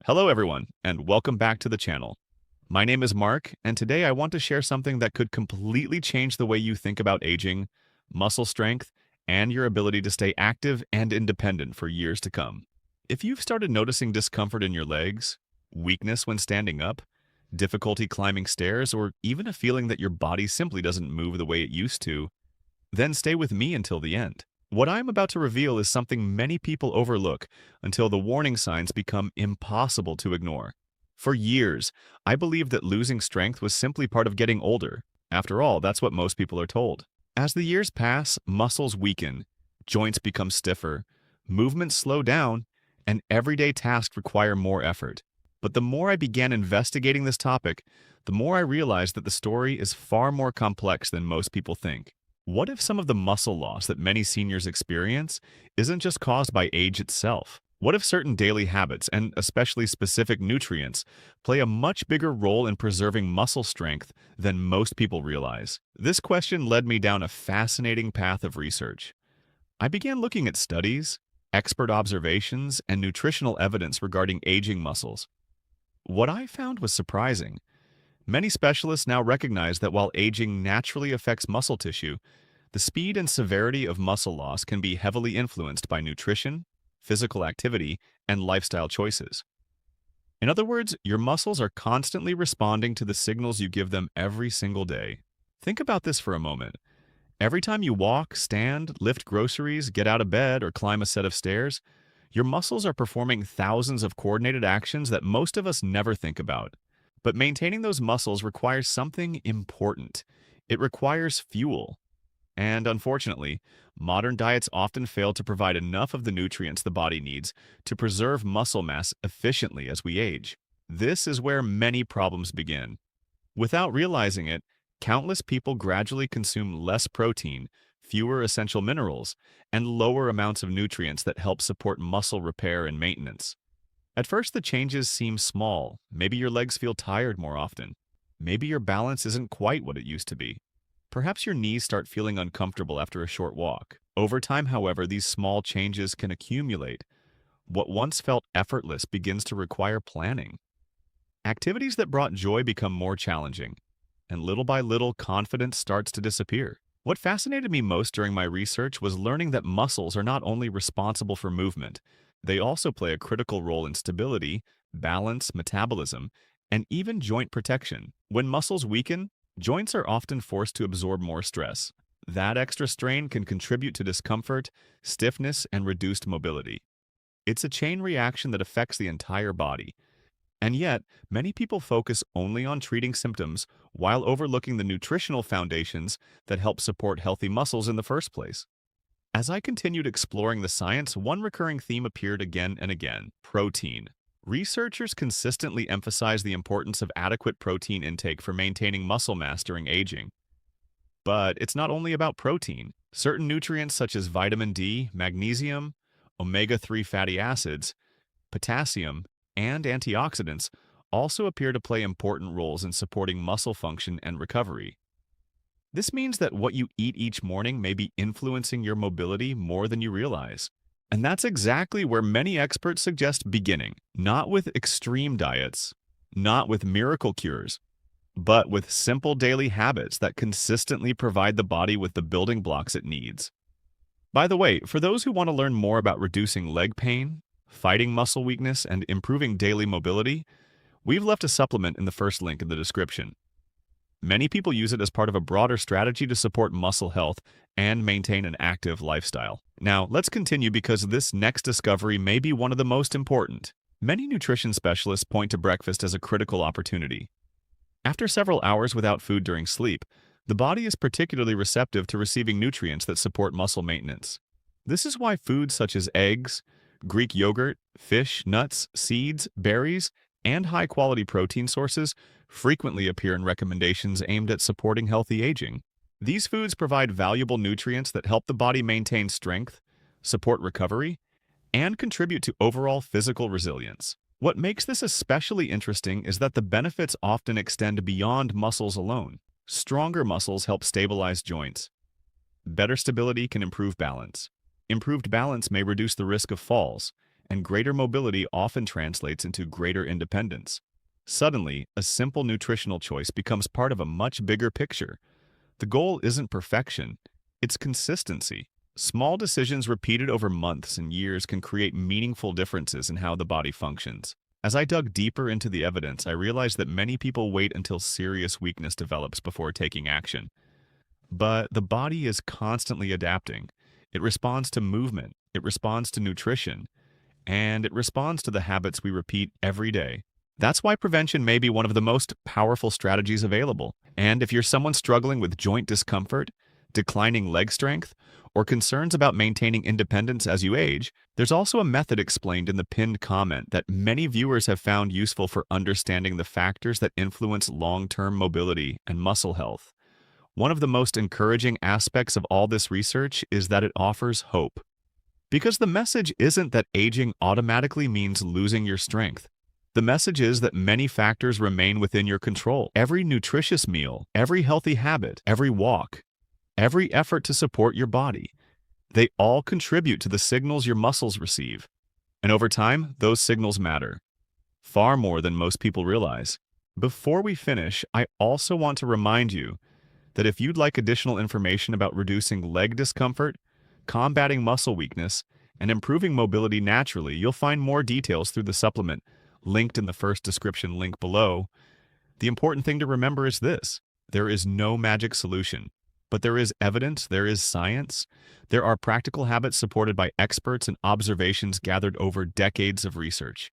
Hello, everyone, and welcome back to the channel. My name is Mark, and today I want to share something that could completely change the way you think about aging, muscle strength, and your ability to stay active and independent for years to come. If you've started noticing discomfort in your legs, weakness when standing up, difficulty climbing stairs, or even a feeling that your body simply doesn't move the way it used to, then stay with me until the end. What I'm about to reveal is something many people overlook until the warning signs become impossible to ignore. For years, I believed that losing strength was simply part of getting older. After all, that's what most people are told. As the years pass, muscles weaken, joints become stiffer, movements slow down, and everyday tasks require more effort. But the more I began investigating this topic, the more I realized that the story is far more complex than most people think. What if some of the muscle loss that many seniors experience isn't just caused by age itself? What if certain daily habits, and especially specific nutrients, play a much bigger role in preserving muscle strength than most people realize? This question led me down a fascinating path of research. I began looking at studies, expert observations, and nutritional evidence regarding aging muscles. What I found was surprising. Many specialists now recognize that while aging naturally affects muscle tissue, the speed and severity of muscle loss can be heavily influenced by nutrition, physical activity, and lifestyle choices. In other words, your muscles are constantly responding to the signals you give them every single day. Think about this for a moment. Every time you walk, stand, lift groceries, get out of bed, or climb a set of stairs, your muscles are performing thousands of coordinated actions that most of us never think about. But maintaining those muscles requires something important. It requires fuel. And unfortunately, modern diets often fail to provide enough of the nutrients the body needs to preserve muscle mass efficiently as we age. This is where many problems begin. Without realizing it, countless people gradually consume less protein, fewer essential minerals, and lower amounts of nutrients that help support muscle repair and maintenance. At first, the changes seem small. Maybe your legs feel tired more often. Maybe your balance isn't quite what it used to be. Perhaps your knees start feeling uncomfortable after a short walk. Over time, however, these small changes can accumulate. What once felt effortless begins to require planning. Activities that brought joy become more challenging, and little by little, confidence starts to disappear. What fascinated me most during my research was learning that muscles are not only responsible for movement, they also play a critical role in stability, balance, metabolism, and even joint protection. When muscles weaken, joints are often forced to absorb more stress. That extra strain can contribute to discomfort, stiffness, and reduced mobility. It's a chain reaction that affects the entire body. And yet, many people focus only on treating symptoms while overlooking the nutritional foundations that help support healthy muscles in the first place. As I continued exploring the science, one recurring theme appeared again and again: protein. Researchers consistently emphasize the importance of adequate protein intake for maintaining muscle mass during aging. But it's not only about protein. Certain nutrients such as vitamin D, magnesium, omega-3 fatty acids, potassium, and antioxidants also appear to play important roles in supporting muscle function and recovery. This means that what you eat each morning may be influencing your mobility more than you realize. And that's exactly where many experts suggest beginning, not with extreme diets, not with miracle cures, but with simple daily habits that consistently provide the body with the building blocks it needs. By the way, for those who want to learn more about reducing leg pain, fighting muscle weakness, and improving daily mobility, we've left a supplement in the first link in the description. Many people use it as part of a broader strategy to support muscle health and maintain an active lifestyle. Now, let's continue because this next discovery may be one of the most important. Many nutrition specialists point to breakfast as a critical opportunity. After several hours without food during sleep, the body is particularly receptive to receiving nutrients that support muscle maintenance. This is why foods such as eggs, Greek yogurt, fish, nuts, seeds, berries, and high-quality protein sources frequently appear in recommendations aimed at supporting healthy aging. These foods provide valuable nutrients that help the body maintain strength, support recovery, and contribute to overall physical resilience. What makes this especially interesting is that the benefits often extend beyond muscles alone. Stronger muscles help stabilize joints. Better stability can improve balance. Improved balance may reduce the risk of falls, and greater mobility often translates into greater independence. Suddenly, a simple nutritional choice becomes part of a much bigger picture. The goal isn't perfection, it's consistency. Small decisions repeated over months and years can create meaningful differences in how the body functions. As I dug deeper into the evidence, I realized that many people wait until serious weakness develops before taking action. But the body is constantly adapting. It responds to movement, it responds to nutrition, and it responds to the habits we repeat every day. That's why prevention may be one of the most powerful strategies available. And if you're someone struggling with joint discomfort, declining leg strength, or concerns about maintaining independence as you age, there's also a method explained in the pinned comment that many viewers have found useful for understanding the factors that influence long-term mobility and muscle health. One of the most encouraging aspects of all this research is that it offers hope. Because the message isn't that aging automatically means losing your strength. The message is that many factors remain within your control. Every nutritious meal, every healthy habit, every walk, every effort to support your body, they all contribute to the signals your muscles receive. And over time, those signals matter, far more than most people realize. Before we finish, I also want to remind you that if you'd like additional information about reducing leg discomfort, combating muscle weakness, and improving mobility naturally, you'll find more details through the supplement linked in the first description link below. The important thing to remember is this: there is no magic solution, but there is evidence, there is science, there are practical habits supported by experts and observations gathered over decades of research.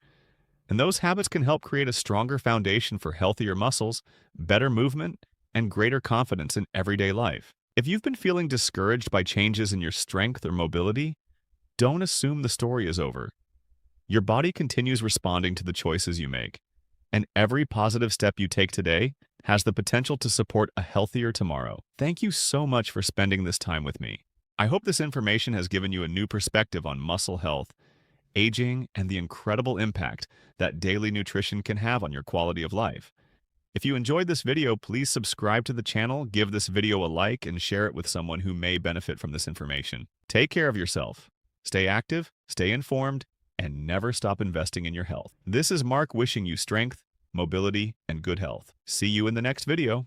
And those habits can help create a stronger foundation for healthier muscles, better movement, and greater confidence in everyday life. If you've been feeling discouraged by changes in your strength or mobility, don't assume the story is over. Your body continues responding to the choices you make, and every positive step you take today has the potential to support a healthier tomorrow. Thank you so much for spending this time with me. I hope this information has given you a new perspective on muscle health, aging, and the incredible impact that daily nutrition can have on your quality of life. If you enjoyed this video, please subscribe to the channel, give this video a like, and share it with someone who may benefit from this information. Take care of yourself. Stay active, stay informed, and never stop investing in your health. This is Mark wishing you strength, mobility, and good health. See you in the next video.